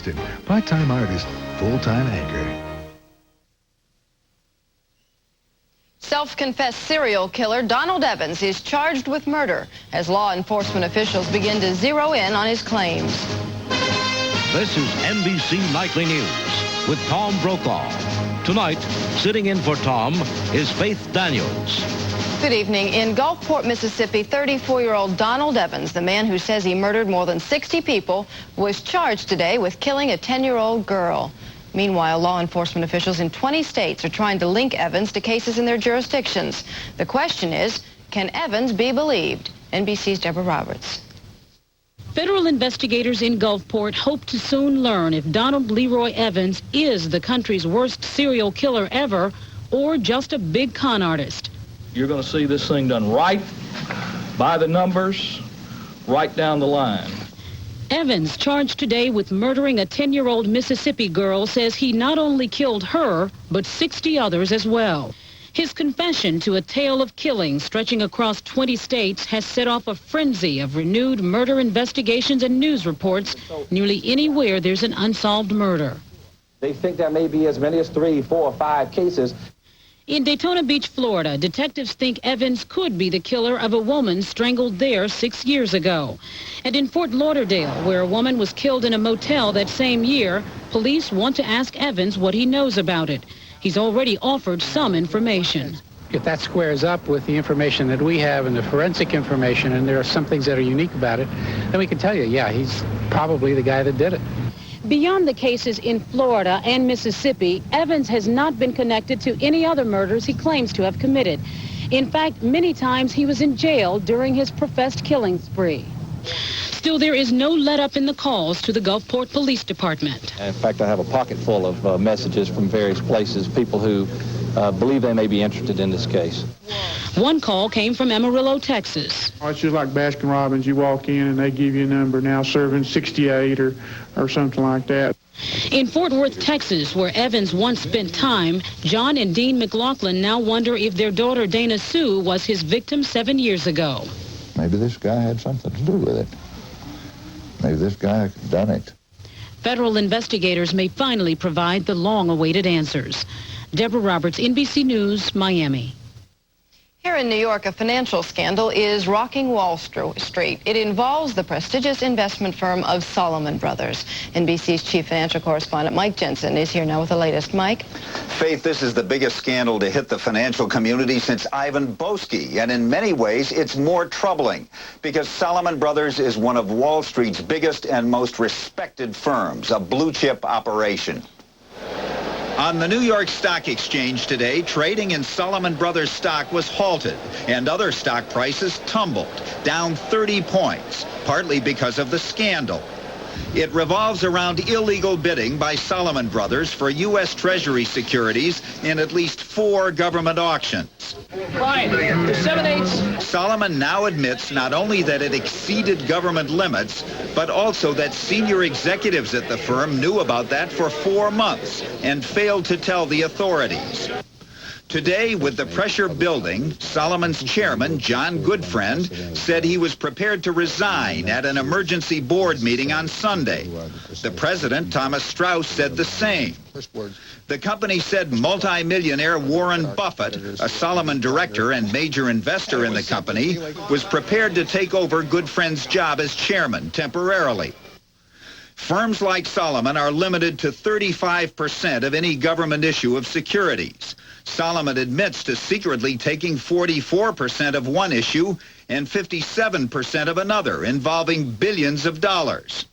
Paxton, part-time artist, full-time anchor. Self-confessed serial killer Donald Evans is charged with murder as law enforcement officials begin to zero in on his claims. This is NBC Nightly News with Tom Brokaw. Tonight, sitting in for Tom is Faith Daniels. Good evening. In Gulfport, Mississippi, 34-year-old Donald Evans, the man who says he murdered more than 60 people, was charged today with killing a 10-year-old girl. Meanwhile, law enforcement officials in 20 states are trying to link Evans to cases in their jurisdictions. The question is, can Evans be believed? NBC's Deborah Roberts. Federal investigators in Gulfport hope to soon learn if Donald Leroy Evans is the country's worst serial killer ever or just a big con artist. You're going to see this thing done right, by the numbers, right down the line. Evans, charged today with murdering a 10-year-old Mississippi girl, says he not only killed her, but 60 others as well. His confession to a tale of killing stretching across 20 states has set off a frenzy of renewed murder investigations and news reports nearly anywhere there's an unsolved murder. They think there may be as many as 3, 4, or 5 cases. In Daytona Beach, Florida, detectives think Evans could be the killer of a woman strangled there 6 years ago. And in Fort Lauderdale, where a woman was killed in a motel that same year, police want to ask Evans what he knows about it. He's already offered some information. If that squares up with the information that we have and the forensic information, and there are some things that are unique about it, then we can tell you, yeah, he's probably the guy that did it. Beyond the cases in Florida and Mississippi, Evans has not been connected to any other murders he claims to have committed. In fact, many times he was in jail during his professed killing spree. Still, there is no let-up in the calls to the Gulfport Police Department. In fact, I have a pocket full of messages from various places, people who believe they may be interested in this case. One call came from Amarillo, Texas. It's just like Baskin-Robbins. You walk in and they give you a number, now serving 68 or something like that. In Fort Worth, Texas, where Evans once spent time, John and Dean McLaughlin now wonder if their daughter Dana Sue was his victim 7 years ago. Maybe this guy had something to do with it. Maybe this guy done it. Federal investigators may finally provide the long-awaited answers. Deborah Roberts, NBC News, Miami. Here in New York, a financial scandal is rocking Wall Street. It involves the prestigious investment firm of Salomon Brothers. NBC's chief financial correspondent Mike Jensen is here now with the latest. Mike? Faith, this is the biggest scandal to hit the financial community since Ivan Boesky, and in many ways it's more troubling because Salomon Brothers is one of Wall Street's biggest and most respected firms, a blue-chip operation. On the New York Stock Exchange today, trading in Salomon Brothers stock was halted and other stock prices tumbled, down 30 points, partly because of the scandal. It revolves around illegal bidding by Salomon Brothers for U.S. Treasury securities in at least 4 government auctions. Fine, the 7/8. Salomon now admits not only that it exceeded government limits, but also that senior executives at the firm knew about that for 4 months and failed to tell the authorities. Today, with the pressure building, Salomon's chairman, John Goodfriend, said he was prepared to resign at an emergency board meeting on Sunday. The president, Thomas Strauss, said the same. The company said multimillionaire Warren Buffett, a Salomon director and major investor in the company, was prepared to take over Goodfriend's job as chairman temporarily. Firms like Salomon are limited to 35% of any government issue of securities. Salomon admits to secretly taking 44% of one issue and 57% of another, involving billions of dollars.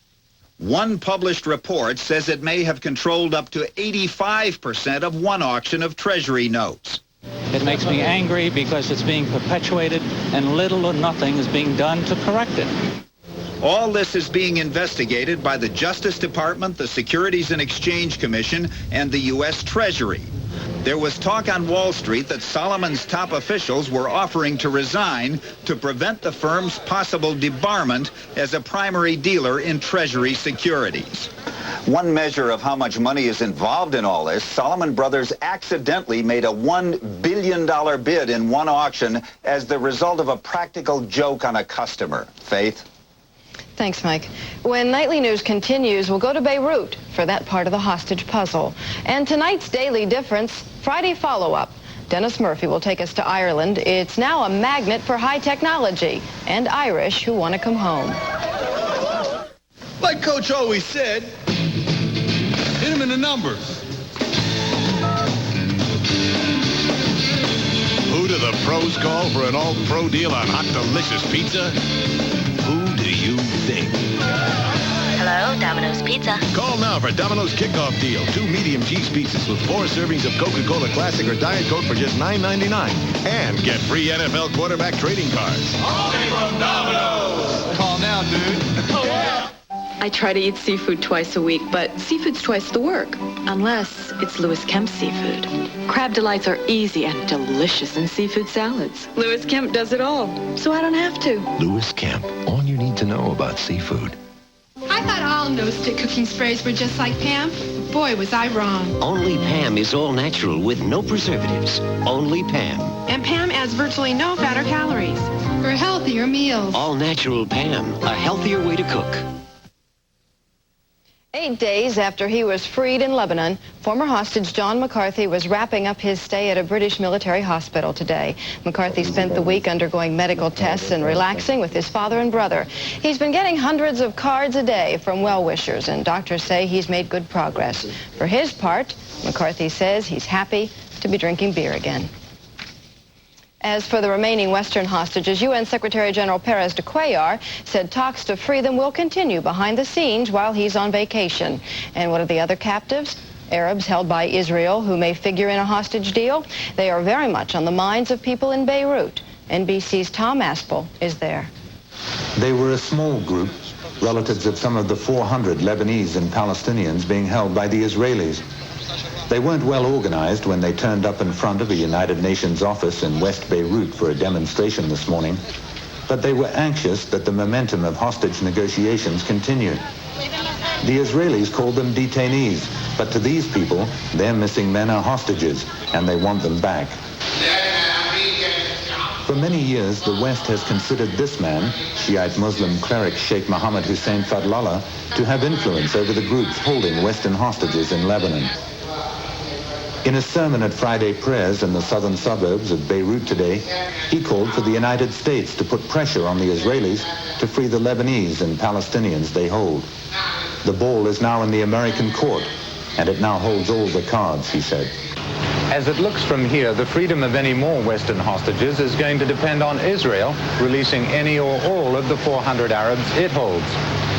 One published report says it may have controlled up to 85% of one auction of Treasury notes. It makes me angry because it's being perpetuated and little or nothing is being done to correct it. All this is being investigated by the Justice Department, the Securities and Exchange Commission, and the U.S. Treasury. There was talk on Wall Street that Salomon's top officials were offering to resign to prevent the firm's possible debarment as a primary dealer in Treasury securities. One measure of how much money is involved in all this, Salomon Brothers accidentally made a $1 billion bid in one auction as the result of a practical joke on a customer. Faith? Thanks, Mike. When Nightly News continues, we'll go to Beirut for that part of the hostage puzzle. And tonight's Daily Difference, Friday follow-up. Dennis Murphy will take us to Ireland. It's now a magnet for high technology and Irish who want to come home. Like Coach always said, hit him in the numbers. Who do the pros call for an all-pro deal on hot, delicious pizza? Who do you think? Hello, Domino's Pizza. Call now for Domino's kickoff deal. 2 medium cheese pizzas with 4 servings of Coca-Cola Classic or Diet Coke for just $9.99. And get free NFL quarterback trading cards. Only from Domino's. Call now, dude. Yeah. I try to eat seafood twice a week, but seafood's twice the work, unless it's Louis Kemp seafood. Crab delights are easy and delicious in seafood salads. Louis Kemp does it all, so I don't have to. Louis Kemp, all you need to know about seafood. I thought all no-stick cooking sprays were just like Pam. Boy, was I wrong. Only Pam is all natural with no preservatives. Only Pam. And Pam adds virtually no fat or calories for healthier meals. All natural Pam, a healthier way to cook. 8 days after he was freed in Lebanon, former hostage John McCarthy was wrapping up his stay at a British military hospital today. McCarthy spent the week undergoing medical tests and relaxing with his father and brother. He's been getting hundreds of cards a day from well-wishers, and doctors say he's made good progress. For his part, McCarthy says he's happy to be drinking beer again. As for the remaining Western hostages, UN Secretary General Perez de Cuellar said talks to free them will continue behind the scenes while he's on vacation. And what are the other captives? Arabs held by Israel who may figure in a hostage deal. They are very much on the minds of people in Beirut. NBC's Tom Aspel is there. They were a small group, relatives of some of the 400 Lebanese and Palestinians being held by the Israelis. They weren't well organized when they turned up in front of a United Nations office in West Beirut for a demonstration this morning, but they were anxious that the momentum of hostage negotiations continued. The Israelis called them detainees, but to these people, their missing men are hostages, and they want them back. For many years, the West has considered this man, Shiite Muslim cleric Sheikh Mohammed Hussein Fadlallah, to have influence over the groups holding Western hostages in Lebanon. In a sermon at Friday prayers in the southern suburbs of Beirut today, he called for the United States to put pressure on the Israelis to free the Lebanese and Palestinians they hold. The ball is now in the American court, and it now holds all the cards, he said. As it looks from here, the freedom of any more Western hostages is going to depend on Israel releasing any or all of the 400 Arabs it holds.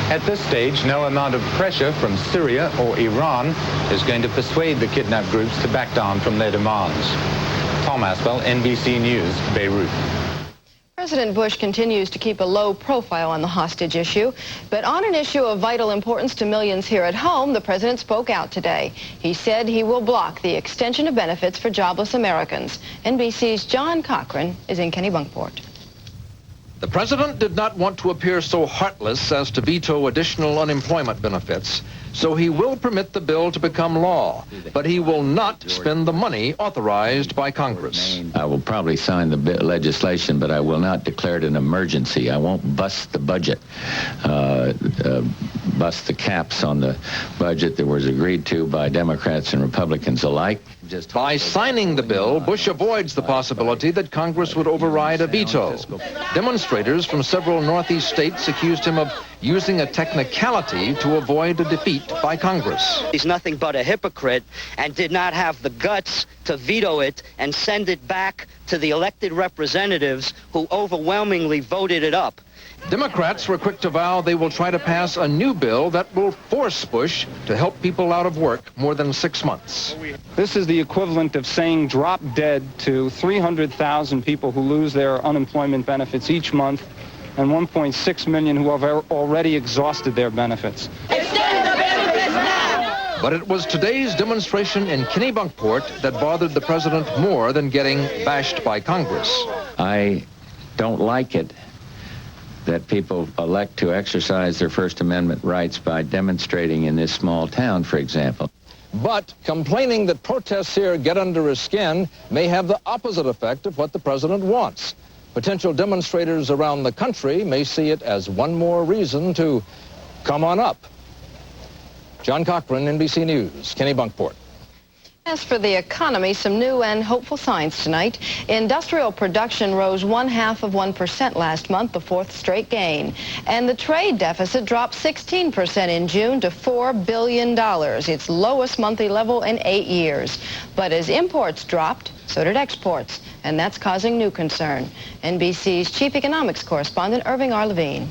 At this stage, no amount of pressure from Syria or Iran is going to persuade the kidnapped groups to back down from their demands. Tom Aspel, NBC News, Beirut. President Bush continues to keep a low profile on the hostage issue, but on an issue of vital importance to millions here at home, the president spoke out today. He said he will block the extension of benefits for jobless Americans. NBC's John Cochran is in Kennebunkport. The president did not want to appear so heartless as to veto additional unemployment benefits, so he will permit the bill to become law, but he will not spend the money authorized by Congress. I will probably sign the legislation, but I will not declare it an emergency. I won't bust the budget, bust the caps on the budget that was agreed to by Democrats and Republicans alike. By signing the bill, Bush avoids the possibility that Congress would override a veto. Demonstrators from several Northeast states accused him of using a technicality to avoid a defeat by Congress. He's nothing but a hypocrite and did not have the guts to veto it and send it back to the elected representatives who overwhelmingly voted it up. Democrats were quick to vow they will try to pass a new bill that will force Bush to help people out of work more than 6 months. This is the equivalent of saying drop dead to 300,000 people who lose their unemployment benefits each month and 1.6 million who have already exhausted their benefits. Extend the benefits now! But it was today's demonstration in Kennebunkport that bothered the president more than getting bashed by Congress. I don't like it that people elect to exercise their First Amendment rights by demonstrating in this small town, for example. But complaining that protests here get under his skin may have the opposite effect of what the president wants. Potential demonstrators around the country may see it as one more reason to come on up. John Cochran, NBC News, Kenny Bunkport. As for the economy, some new and hopeful signs tonight. Industrial production rose 0.5% last month, the fourth straight gain. And the trade deficit dropped 16% in June to $4 billion, its lowest monthly level in 8 years. But as imports dropped, so did exports, and that's causing new concern. NBC's chief economics correspondent, Irving R. Levine.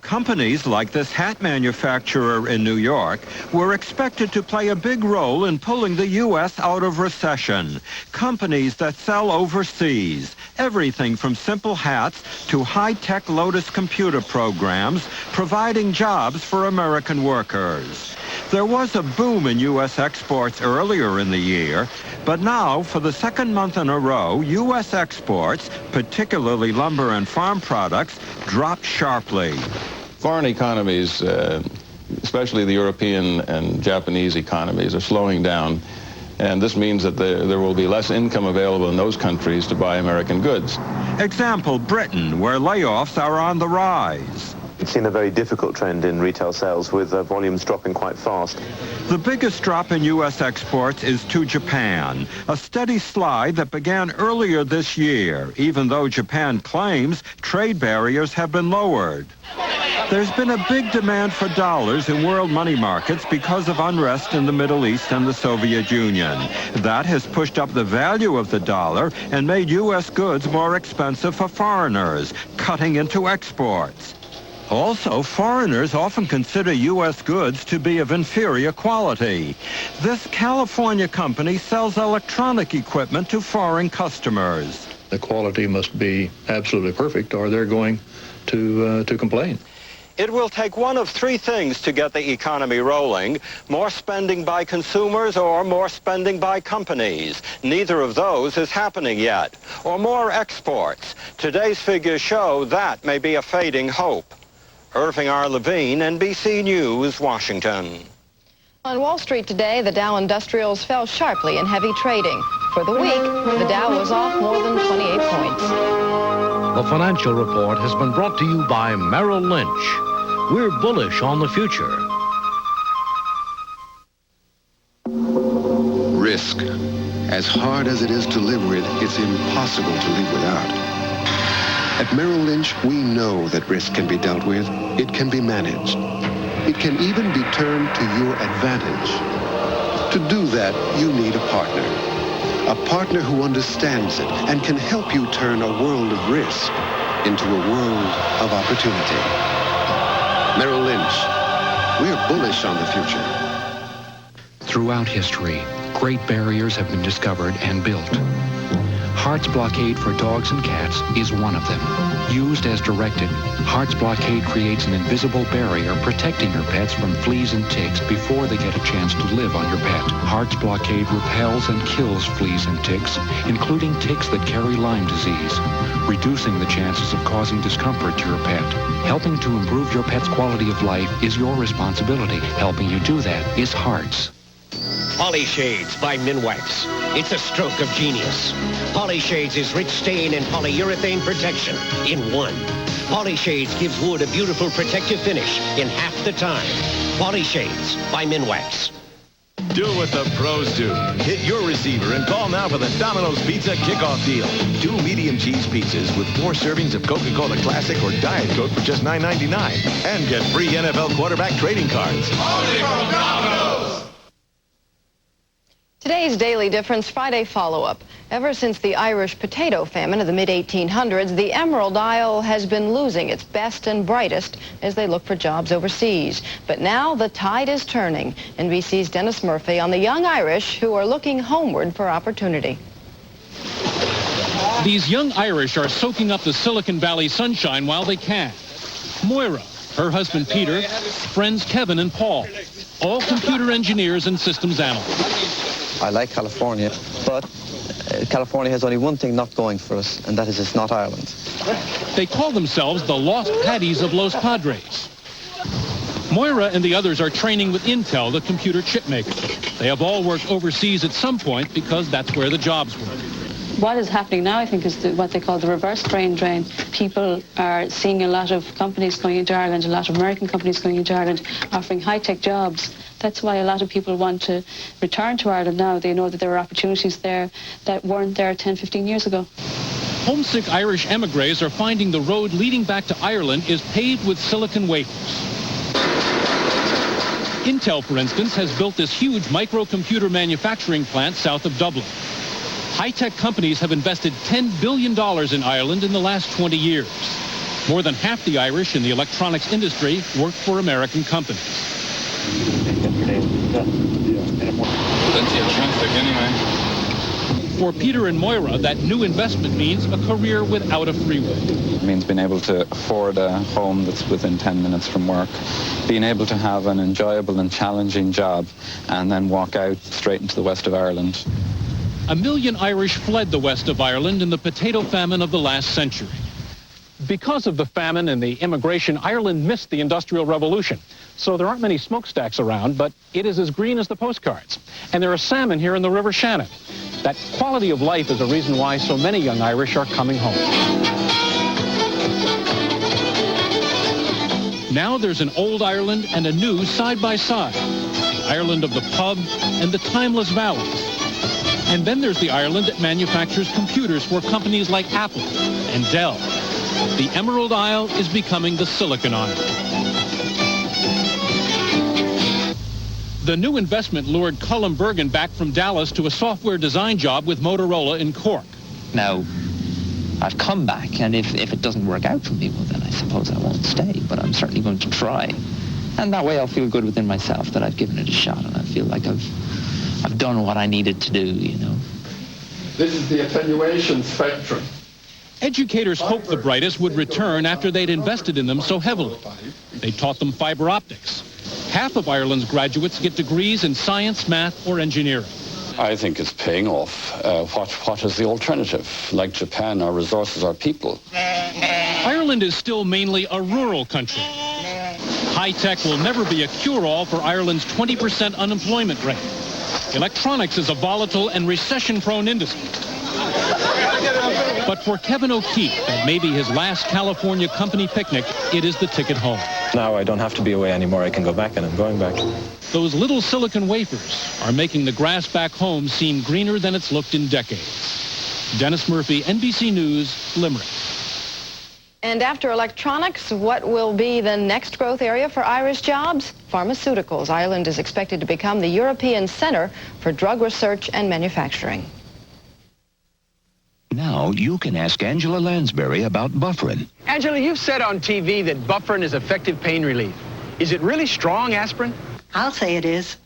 Companies like this hat manufacturer in New York were expected to play a big role in pulling the U.S. out of recession. Companies that sell overseas, everything from simple hats to high-tech Lotus computer programs, providing jobs for American workers. There was a boom in U.S. exports earlier in the year, but now, for the second month in a row, U.S. exports, particularly lumber and farm products, dropped sharply. Foreign economies, especially the European and Japanese economies, are slowing down. And this means that there will be less income available in those countries to buy American goods. Example, Britain, where layoffs are on the rise. We've seen a very difficult trend in retail sales with volumes dropping quite fast. The biggest drop in U.S. exports is to Japan, a steady slide that began earlier this year, even though Japan claims trade barriers have been lowered. There's been a big demand for dollars in world money markets because of unrest in the Middle East and the Soviet Union. That has pushed up the value of the dollar and made U.S. goods more expensive for foreigners, cutting into exports. Also, foreigners often consider U.S. goods to be of inferior quality. This California company sells electronic equipment to foreign customers. The quality must be absolutely perfect or they're going to complain. It will take one of three things to get the economy rolling: more spending by consumers or more spending by companies. Neither of those is happening yet. Or more exports. Today's figures show that may be a fading hope. Irving R. Levine, NBC News, Washington. On Wall Street today, the Dow Industrials fell sharply in heavy trading. For the week, the Dow was off more than 28 points. The Financial Report has been brought to you by Merrill Lynch. We're bullish on the future. Risk. As hard as it is to live with, it's impossible to live without. At Merrill Lynch, we know that risk can be dealt with. It can be managed. It can even be turned to your advantage. To do that, you need a partner. A partner who understands it and can help you turn a world of risk into a world of opportunity. Merrill Lynch, we're bullish on the future. Throughout history, great barriers have been discovered and built. Heart's Blockade for dogs and cats is one of them. Used as directed, Heart's Blockade creates an invisible barrier protecting your pets from fleas and ticks before they get a chance to live on your pet. Heart's Blockade repels and kills fleas and ticks, including ticks that carry Lyme disease, reducing the chances of causing discomfort to your pet. Helping to improve your pet's quality of life is your responsibility. Helping you do that is Heart's. Polyshades by Minwax. It's a stroke of genius. Polyshades is rich stain and polyurethane protection in one. Polyshades gives wood a beautiful protective finish in half the time. Polyshades by Minwax. Do what the pros do. Hit your receiver and call now for the Domino's Pizza Kickoff Deal. 2 medium cheese pizzas with 4 servings of Coca-Cola Classic or Diet Coke for just $9.99. And get free NFL quarterback trading cards. Only from Domino's! Today's Daily Difference Friday follow-up. Ever since the Irish potato famine of the mid-1800s, the Emerald Isle has been losing its best and brightest as they look for jobs overseas. But now the tide is turning. NBC's Dennis Murphy on the young Irish who are looking homeward for opportunity. These young Irish are soaking up the Silicon Valley sunshine while they can. Moira, her husband Peter, friends Kevin and Paul, all computer engineers and systems analysts. I like California, but California has only one thing not going for us, and that is it's not Ireland. They call themselves the Lost Paddies of Los Padres. Moira and the others are training with Intel, the computer chip maker. They have all worked overseas at some point because that's where the jobs were. What is happening now, I think, is what they call the reverse brain drain. People are seeing a lot of companies going into Ireland, a lot of American companies going into Ireland, offering high-tech jobs. That's why a lot of people want to return to Ireland now. They know that there are opportunities there that weren't there 10, 15 years ago. Homesick Irish emigres are finding the road leading back to Ireland is paved with silicon wafers. Intel, for instance, has built this huge microcomputer manufacturing plant south of Dublin. High-tech companies have invested $10 billion in Ireland in the last 20 years. More than half the Irish in the electronics industry work for American companies. For Peter and Moira, that new investment means a career without a freeway. It means being able to afford a home that's within 10 minutes from work, being able to have an enjoyable and challenging job, and then walk out straight into the west of Ireland. 1 million Irish fled the west of Ireland in the potato famine of the last century. Because of the famine and the immigration, Ireland missed the Industrial Revolution. So there aren't many smokestacks around, but it is as green as the postcards. And there are salmon here in the River Shannon. That quality of life is a reason why so many young Irish are coming home. Now there's an old Ireland and a new side by side. The Ireland of the pub and the timeless valleys. And then there's the Ireland that manufactures computers for companies like Apple and Dell. The Emerald Isle is becoming the Silicon Isle. The new investment lured Colm Bergen back from Dallas to a software design job with Motorola in Cork. Now, I've come back, and if it doesn't work out for me, well, then I suppose I won't stay, but I'm certainly going to try. And that way I'll feel good within myself that I've given it a shot, and I feel like I've done what I needed to do, you know. This is the attenuation spectrum. Educators hoped the brightest would return after they'd invested in them so heavily. They taught them fiber optics. Half of Ireland's graduates get degrees in science, math, or engineering. I think it's paying off. What is the alternative? Like Japan, our resources are people. Ireland is still mainly a rural country. High-tech will never be a cure-all for Ireland's 20% unemployment rate. Electronics is a volatile and recession-prone industry. But for Kevin O'Keefe, that may be his last California company picnic, it is the ticket home. Now I don't have to be away anymore. I can go back, and I'm going back. Those little silicon wafers are making the grass back home seem greener than it's looked in decades. Dennis Murphy, NBC News, Limerick. And after electronics, what will be the next growth area for Irish jobs? Pharmaceuticals. Ireland is expected to become the European center for drug research and manufacturing. Now you can ask Angela Lansbury about Bufferin. Angela, you've said on TV that Bufferin is effective pain relief. Is it really strong aspirin? I'll say it is.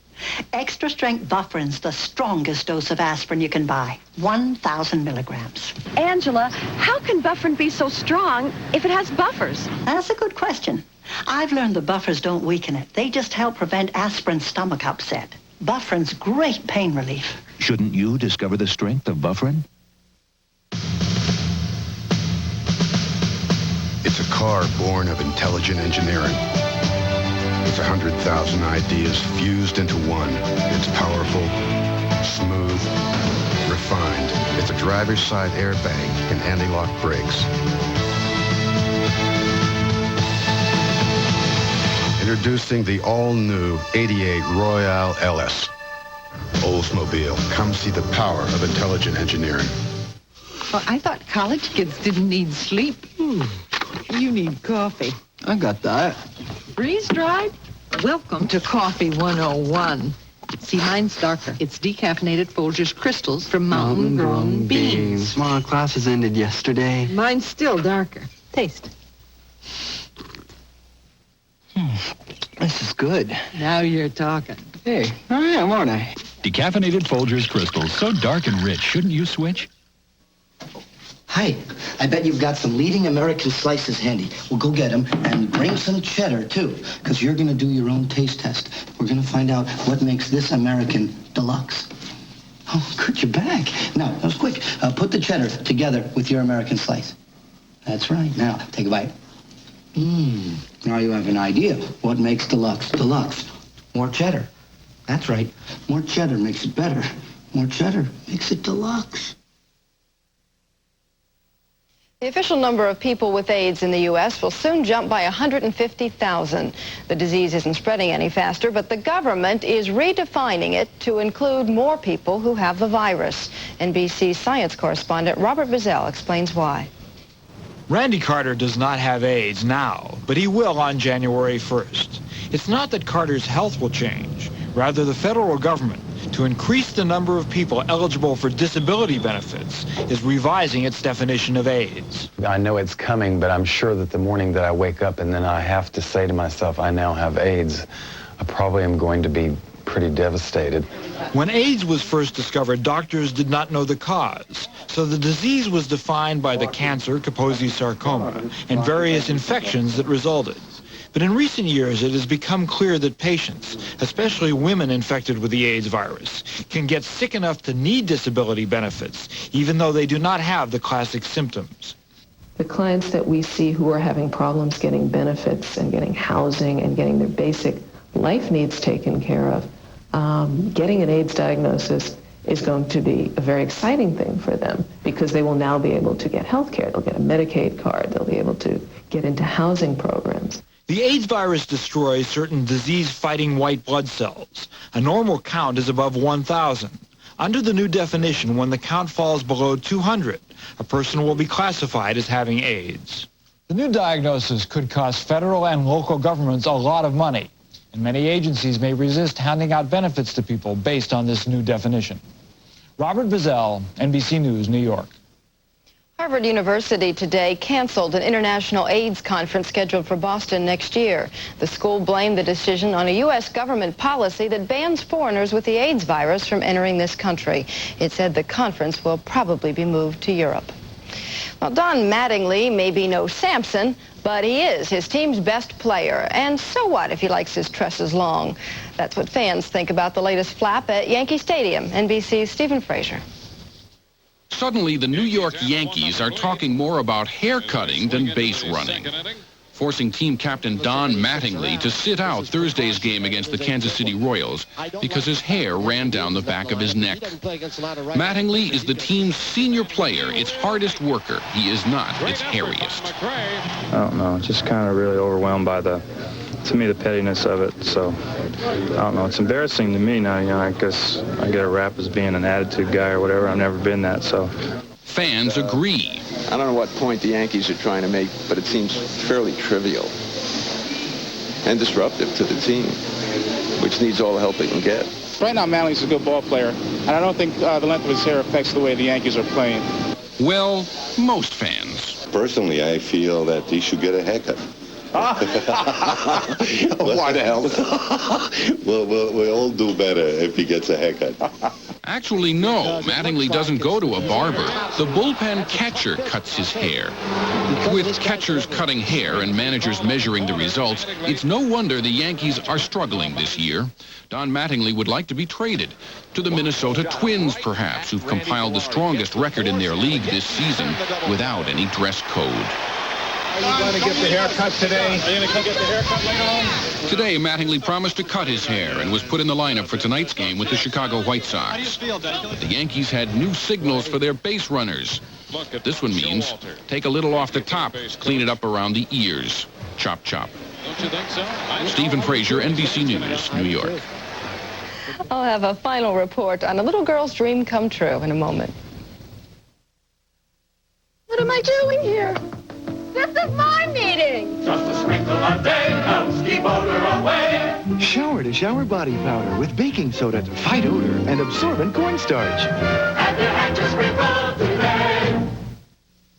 Extra strength Bufferin's the strongest dose of aspirin you can buy. 1,000 milligrams. Angela, how can Bufferin be so strong if it has buffers? That's a good question. I've learned the buffers don't weaken it. They just help prevent aspirin's stomach upset. Bufferin's great pain relief. Shouldn't you discover the strength of Bufferin? It's a car born of intelligent engineering. It's 100,000 ideas fused into one. It's powerful, smooth, refined. It's a driver's side airbag and anti-lock brakes. Introducing the all-new 88 Royale LS. Oldsmobile. Come see the power of intelligent engineering. Well, I thought college kids didn't need sleep. You need coffee. I got that. Freeze-dried? Welcome to Coffee 101. See, mine's darker. It's decaffeinated Folgers crystals from mountain-grown beans. My classes ended yesterday. Mine's still darker. Taste. This is good. Now you're talking. Hey, I am, aren't I? Decaffeinated Folgers crystals, so dark and rich. Shouldn't you switch? Hi, I bet you've got some leading American slices handy. Well, go get them and bring some cheddar, too, because you're going to do your own taste test. We're going to find out what makes this American deluxe. Oh, good, you're back. Now, that was quick. Put the cheddar together with your American slice. That's right. Now, take a bite. Now you have an idea what makes deluxe deluxe. More cheddar. That's right. More cheddar makes it better. More cheddar makes it deluxe. The official number of people with AIDS in the U.S. will soon jump by 150,000. The disease isn't spreading any faster, but the government is redefining it to include more people who have the virus. NBC science correspondent Robert Bazell explains why. Randy Carter does not have AIDS now, but he will on January 1st. It's not that Carter's health will change. Rather, the federal government, to increase the number of people eligible for disability benefits, is revising its definition of AIDS. I know it's coming, but I'm sure that the morning that I wake up and then I have to say to myself, I now have AIDS, I probably am going to be pretty devastated. When AIDS was first discovered, doctors did not know the cause. So the disease was defined by the cancer, Kaposi sarcoma, and various infections that resulted. But in recent years, it has become clear that patients, especially women infected with the AIDS virus, can get sick enough to need disability benefits, even though they do not have the classic symptoms. The clients that we see who are having problems getting benefits and getting housing and getting their basic life needs taken care of, getting an AIDS diagnosis is going to be a very exciting thing for them because they will now be able to get health care. They'll get a Medicaid card. They'll be able to get into housing programs. The AIDS virus destroys certain disease-fighting white blood cells. A normal count is above 1,000. Under the new definition, when the count falls below 200, a person will be classified as having AIDS. The new diagnosis could cost federal and local governments a lot of money, and many agencies may resist handing out benefits to people based on this new definition. Robert Bazell, NBC News, New York. Harvard University today canceled an international AIDS conference scheduled for Boston next year. The school blamed the decision on a U.S. government policy that bans foreigners with the AIDS virus from entering this country. It said the conference will probably be moved to Europe. Well, Don Mattingly may be no Samson, but he is his team's best player. And so what if he likes his tresses long? That's what fans think about the latest flap at Yankee Stadium. NBC's Stephen Frazier. Suddenly, the New York Yankees are talking more about hair cutting than base running, forcing team captain Don Mattingly to sit out Thursday's game against the Kansas City Royals because his hair ran down the back of his neck. Mattingly is the team's senior player, its hardest worker. He is not its hairiest. I don't know, just kind of really overwhelmed by the pettiness of it. So, I don't know, it's embarrassing to me now. You know, I guess I get a rap as being an attitude guy or whatever. I've never been that, so. Fans agree. I don't know what point the Yankees are trying to make, but it seems fairly trivial and disruptive to the team, which needs all the help they can get. Right now, Mattingly's a good ball player, and I don't think the length of his hair affects the way the Yankees are playing. Well, most fans. Personally, I feel that he should get a haircut. Why the hell? We'll all do better if he gets a haircut. Actually, no. Mattingly doesn't go to a barber. The bullpen catcher cuts his hair. With catchers cutting hair and managers measuring the results, it's no wonder the Yankees are struggling this year. Don Mattingly would like to be traded to the Minnesota Twins, perhaps, who've compiled the strongest record in their league this season without any dress code. Are you going to get the haircut today? Are you going to come get the haircut later on? Today, Mattingly promised to cut his hair and was put in the lineup for tonight's game with the Chicago White Sox. But the Yankees had new signals for their base runners. This one means take a little off the top, clean it up around the ears. Chop, chop. Don't you think so? Stephen Frazier, NBC News, New York. I'll have a final report on a little girl's dream come true in a moment. What am I doing here? This is my meeting! Just a sprinkle of day helps keep odor away. Shower to shower body powder with baking soda to fight odor and absorbent cornstarch. And your hand to sprinkle today.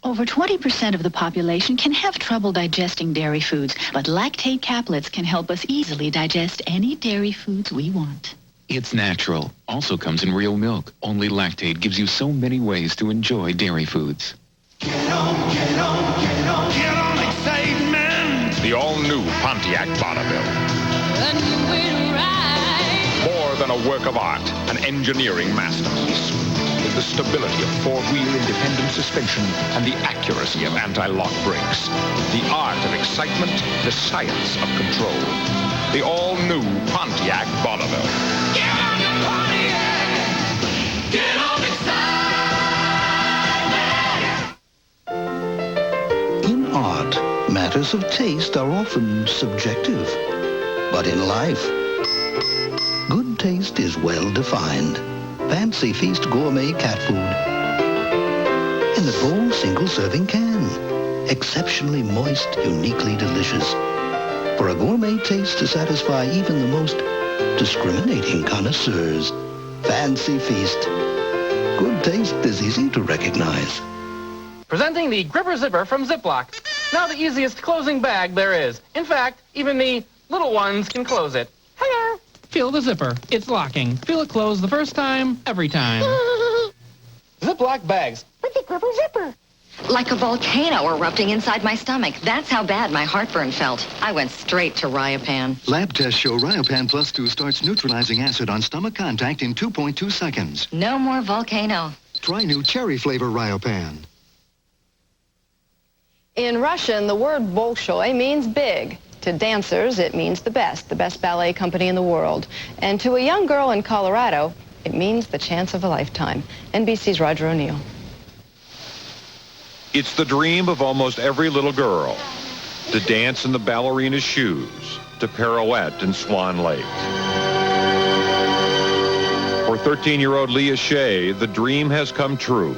Over 20% of the population can have trouble digesting dairy foods, but lactate caplets can help us easily digest any dairy foods we want. It's natural. Also comes in real milk. Only lactate gives you so many ways to enjoy dairy foods. Get on, get on, get on. Get on, excitement. The all-new Pontiac Bonneville. More than a work of art, an engineering masterpiece. With the stability of four-wheel independent suspension and the accuracy of anti-lock brakes. The art of excitement, the science of control. The all-new Pontiac Bonneville. Get on the Pontiac. Get on excitement. standards of taste are often subjective. But in life, good taste is well defined. Fancy Feast gourmet cat food. In a bold single-serving can. Exceptionally moist, uniquely delicious. For a gourmet taste to satisfy even the most discriminating connoisseurs. Fancy Feast. Good taste is easy to recognize. Presenting the Gripper Zipper from Ziploc. Now the easiest closing bag there is. In fact, even the little ones can close it. Hello. Feel the zipper. It's locking. Feel it close the first time, every time. Ziploc bags. With the Gripper Zipper. Like a volcano erupting inside my stomach. That's how bad my heartburn felt. I went straight to Riopan. Lab tests show Riopan Plus 2 starts neutralizing acid on stomach contact in 2.2 seconds. No more volcano. Try new cherry flavor Riopan. In Russian, the word Bolshoi means big. To dancers, it means the best ballet company in the world. And to a young girl in Colorado, it means the chance of a lifetime. NBC's Roger O'Neill. It's the dream of almost every little girl, to dance in the ballerina's shoes, to pirouette in Swan Lake. For 13-year-old Leah Shea, the dream has come true.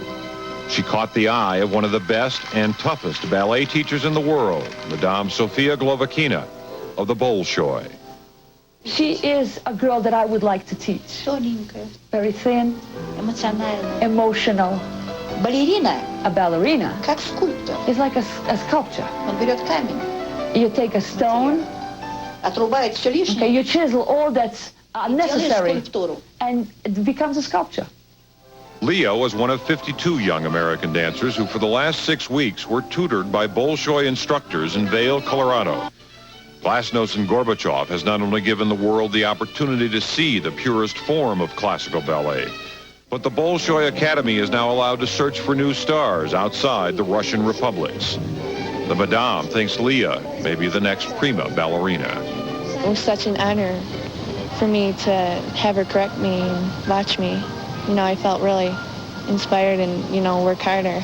She caught the eye of one of the best and toughest ballet teachers in the world, Madame Sofia Glovakina of the Bolshoi. She is a girl that I would like to teach. Very thin, emotional. Ballerina. A ballerina. Как скульптор. It's like a sculpture. Он берет камень. You take a stone. Отрубает все лишнее. Okay, you chisel all that's unnecessary. And it becomes a sculpture. Leah was one of 52 young American dancers who for the last 6 weeks were tutored by Bolshoi instructors in Vail, Colorado. Glasnost and Gorbachev has not only given the world the opportunity to see the purest form of classical ballet, but the Bolshoi Academy is now allowed to search for new stars outside the Russian republics. The Madame thinks Leah may be the next prima ballerina. It was such an honor for me to have her correct me and watch me. You know, I felt really inspired and, you know, work harder.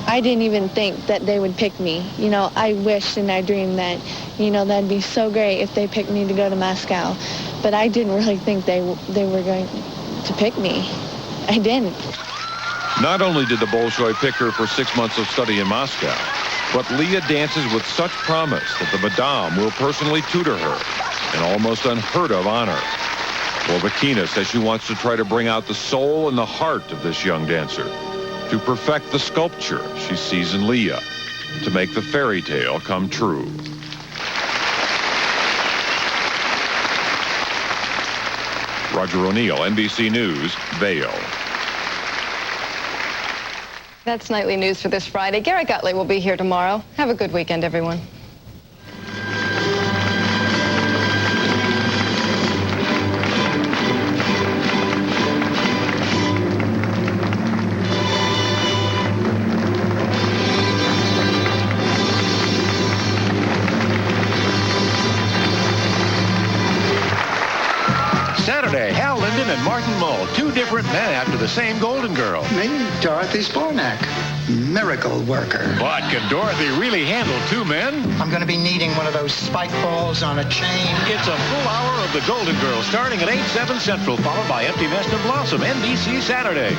I didn't even think that they would pick me. You know, I wished and I dreamed that, you know, that'd be so great if they picked me to go to Moscow. But I didn't really think they were going to pick me. I didn't. Not only did the Bolshoi pick her for 6 months of study in Moscow, but Leah dances with such promise that the Madame will personally tutor her, an almost unheard of honor. Glovakina says she wants to try to bring out the soul and the heart of this young dancer, to perfect the sculpture she sees in Leah, to make the fairy tale come true. Roger O'Neill, NBC News, Vail. That's Nightly News for this Friday. Garrett Gutley will be here tomorrow. Have a good weekend, everyone. Saturday, Hal Linden and Martin Mull, two different men after the same Golden Girl. Me, Dorothy Spornak, miracle worker. But can Dorothy really handle two men? I'm going to be needing one of those spike balls on a chain. It's a full hour of the Golden Girl, starting at 8/7 Central, followed by Empty Nest and Blossom, NBC Saturday.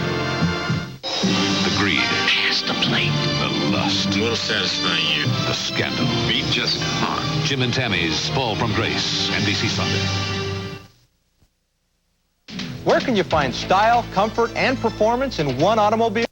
The greed. Pass the plate. The lust. What'll satisfy you? The scandal. Meet Jessica Hahn. Jim and Tammy's Fall from Grace, NBC Sunday. Where can you find style, comfort, and performance in one automobile?